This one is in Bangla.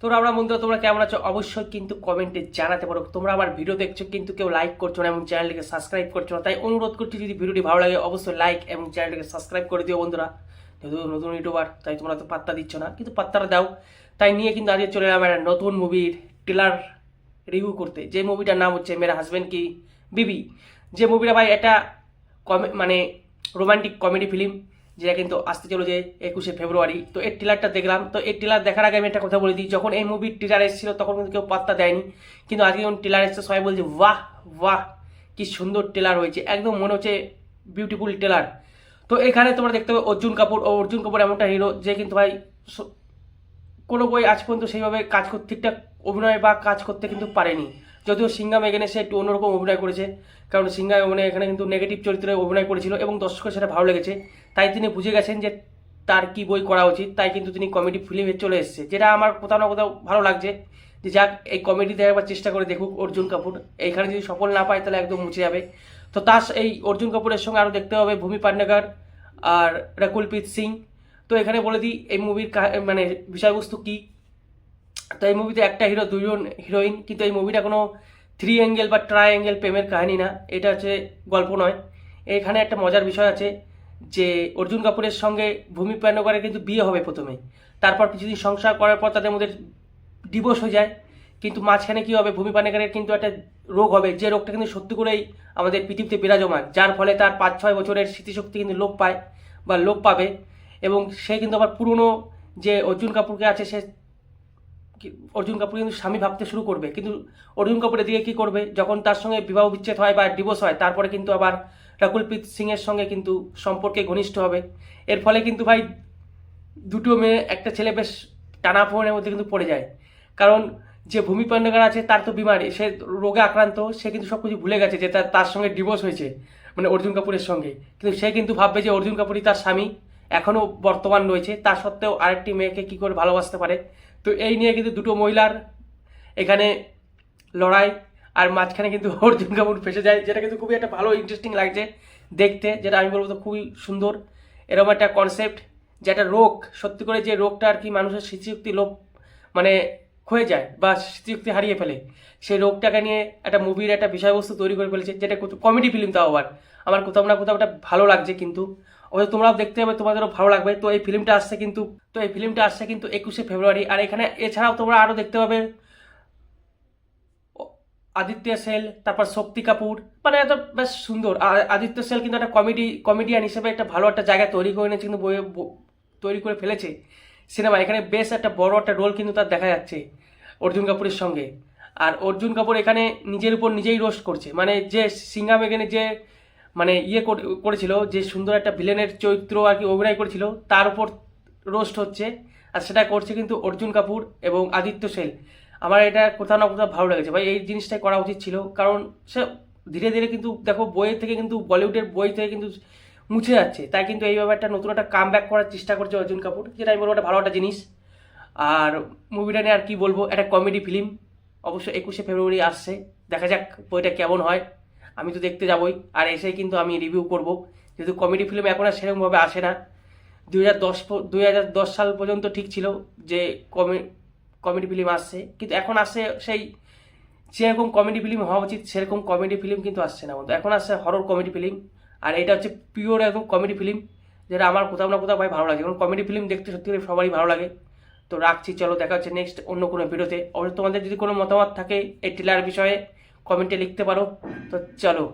আমরা বন্ধুরা তোমরা কেমন আছো অবশ্যই কিন্তু কমেন্টে জানাতে পারো। তোমরা আমার ভিডিও দেখছো কিন্তু কেউ লাইক করছো না এবং চ্যানেলটিকে সাবস্ক্রাইব করছো না, তাই অনুরোধ করছি যদি ভিডিওটি ভালো লাগে অবশ্যই লাইক এবং চ্যানেলটিকে সাবস্ক্রাইব করে দিও বন্ধুরা। যেহেতু নতুন ইউটিউবার তাই তোমরা তো পাত্তা দিচ্ছ না, কিন্তু পাত্তাটা দাও। তাই নিয়ে কিন্তু আজকে চলে এলাম একটা নতুন মুভির ট্রেলার রিভিউ করতে, যে মুভিটার নাম হচ্ছে মেরা হাজবেন্ড কি বিবি। যে মুভিটা ভাই এটা মানে রোমান্টিক কমেডি ফিল্ম, যেটা কিন্তু আসতে চলেছে 21শে ফেব্রুয়ারি। তো এর ট্রেলারটা দেখলাম। তো এই ট্রেলার দেখার আগে আমি একটা কথা বলে দিই, যখন এই মুভির ট্রেলার এসেছিল তখন কিন্তু কেউ পাত্তা দেয়নি, কিন্তু আজকে যখন ট্রেলার এসেছে সবাই বলছে বাহ বাহ কি সুন্দর ট্রেলার হয়েছে, একদম মনে হচ্ছে বিউটিফুল ট্রেলার। তো এখানে তোমরা দেখতে পাবে অর্জুন কাপুর। ও অর্জুন কাপুর এমনটা হিরো যে কিন্তু ভাই কোনো বই আজ পর্যন্ত সেইভাবে কাজ করতে ঠিকঠাক অভিনয় বা কাজ করতে কিন্তু পারেনি। যদিও সিঙ্গাম এখানে সে একটু অন্যরকম অভিনয় করেছে, কারণ সিঙ্গাম এখানে কিন্তু নেগেটিভ চরিত্রে অভিনয় করেছিল এবং দর্শকের সেটা ভালো লেগেছে। তাই তিনি বুঝে গেছেন যে তার কি বই করা উচিত, তাই কিন্তু তিনি কমেডি ফিল্মে চলে এসেছে, যেটা আমার কোথাও না কোথাও ভালো লাগছে। যে যাক, এই কমেডিতে একবার চেষ্টা করে দেখুক অর্জুন কাপুর। এইখানে যদি সফল না পায় তাহলে একদম মুছে যাবে। তো তার এই অর্জুন কাপুরের সঙ্গে আরও দেখতে হবে ভূমি পাটনেকর আর রাকুলপ্রীত সিং। তো এখানে বলে দিই এই মুভির মানে বিষয়বস্তু কী। তো এই মুভিতে একটা হিরো দুজন হিরোইন, কিন্তু এই মুভিটা কোনো থ্রি অ্যাঙ্গেল বা ট্রাই অ্যাঙ্গেল প্রেমের কাহিনী না, এটা হচ্ছে গল্প নয়। এখানে একটা মজার বিষয় আছে যে অর্জুন কাপুরের সঙ্গে ভূমি পেডনেকরের কিন্তু বিয়ে হবে প্রথমে, তারপর কিছুদিন সংসার করার পর তাদের মধ্যে ডিভোর্স হয়ে যায়। কিন্তু মাঝখানে কী হবে, ভূমি পেডনেকরের কিন্তু একটা রোগ হবে, যে রোগটা কিন্তু সত্যি করেই আমাদের পৃথিবীতে বিরাজমান, যার ফলে তার 5-6 বছরের স্মৃতিশক্তি কিন্তু লোপ পায় বা লোপ পাবে। এবং সে কিন্তু আবার পুরনো যে অর্জুন কাপুরকে আছে, সে অর্জুন কাপুর কিন্তু স্বামী ভাবতে শুরু করবে। কিন্তু অর্জুন কাপুর এদিকে কী করবে, যখন তার সঙ্গে বিবাহ বিচ্ছেদ হয় বা ডিভোর্স হয়, তারপরে কিন্তু আবার রাকুলপ্রীত সিংয়ের সঙ্গে কিন্তু সম্পর্কে ঘনিষ্ঠ হবে। এর ফলে কিন্তু ভাই দুটো মেয়ে একটা ছেলে বেশ টানাপোড়েনের মধ্যে কিন্তু পড়ে যায়। কারণ যে ভূমি পান্ডেকর আছে তার তো বিমারি, সে রোগে আক্রান্ত, সে কিন্তু সব কিছু ভুলে গেছে যে তার সঙ্গে ডিভোর্স হয়েছে, মানে অর্জুন কাপুরের সঙ্গে। কিন্তু সে কিন্তু ভাববে যে অর্জুন কাপুরই তার স্বামী, এখনও বর্তমান রয়েছে, তা সত্ত্বেও আরেকটি মেয়েকে কী করে ভালোবাসতে পারে। তো এই নিয়ে কিন্তু দুটো মহিলার এখানে লড়াই, আর মাঝখানে কিন্তু অর্জুন কাপুর ফেসে যায়, যেটা কিন্তু খুবই একটা ভালো ইন্টারেস্টিং লাগছে দেখতে, যেটা আমি বলবো তো খুবই সুন্দর। এরকম একটা কনসেপ্ট, যেটা রোগ, সত্যি করে যে রোগটা আর কি মানুষের স্মৃতিশক্তি লোপ মানে ক্ষয়ে যায় বা স্মৃতিশক্তি হারিয়ে ফেলে, সেই রোগটাকে নিয়ে একটা মুভির একটা বিষয়বস্তু তৈরি করে ফেলেছে, যেটা কমেডি ফিল্ম। তাও আবার আমার কোথাও না কোথাও একটা ভালো লাগছে, কিন্তু অবশ্যই তোমরাও দেখতে হবে, তোমাদেরও ভালো লাগবে। তো এই ফিল্মটা আসছে কিন্তু 21শে ফেব্রুয়ারি। আর এখানে এছাড়াও তোমরা আরও দেখতে পাবে আদিত্য সেল, তারপর শক্তি কাপুর, মানে এত বেশ সুন্দর। আর আদিত্য সেল কিন্তু একটা কমেডিয়ান হিসেবে একটা ভালো একটা জায়গা তৈরি করে নিয়েছে, কিন্তু তৈরি করে ফেলেছে সিনেমা। এখানে বেশ একটা বড় একটা রোল কিন্তু তার দেখা যাচ্ছে অর্জুন কাপুরের সঙ্গে। আর অর্জুন কাপুর এখানে নিজের উপর নিজেই রোস্ট করছে, মানে যে সিঙ্গাম এখানে যে মানে করেছিল, যে সুন্দর একটা ভিলেনের চরিত্র আর কি অভিনয় করেছিল, তার উপর রোস্ট হচ্ছে। আর সেটা করছে কিন্তু অর্জুন কাপুর এবং আদিত্য সেল। আমার এটা কোথাও না কোথাও ভালো লেগেছে ভাই, এই জিনিসটাই করা উচিত ছিল। কারণ সে ধীরে ধীরে কিন্তু দেখো বইয়ের থেকে কিন্তু বলিউডের বই থেকে কিন্তু মুছে যাচ্ছে, তাই কিন্তু এই ব্যাপারটা নতুন একটা কাম ব্যাক করার চেষ্টা করছে অর্জুন কাপুর, যেটা আমি বলবো একটা ভালো একটা জিনিস। আর মুভিটা নিয়ে আর কি বলবো, একটা কমেডি ফিল্ম, অবশ্যই 21শে ফেব্রুয়ারি আসছে, দেখা যাক বইটা কেমন হয়। আমি তো দেখতে যাবই, আর এসেই কিন্তু আমি রিভিউ করব, যেহেতু কমেডি ফিল্ম এখন আর সেরকমভাবে আসে না। 2010 সাল পর্যন্ত ঠিক ছিল যে কমেডি ফিল্ম আসছে, কিন্তু এখন আসছে সেই যেরকম কমেডি ফিল্ম হওয়া উচিত সেরকম কমেডি ফিল্ম কিন্তু আসছে না বন্ধু, এখন আসছে হরর কমেডি ফিল্ম। আর এটা হচ্ছে পিওর একদম কমেডি ফিল্ম, যেটা আমার কোথাও না কোথাও ভাই ভালো লাগে, কারণ কমেডি ফিল্ম দেখতে সত্যি করে সবারই ভালো লাগে। তো রাখছি, চলো দেখা হচ্ছে নেক্সট অন্য কোনো ভিডিওতে। অবশ্যই তোমাদের যদি কোনো মতামত থাকে এই ট্রেলার বিষয়ে কমেন্টে লিখতে পারো। তো চলো।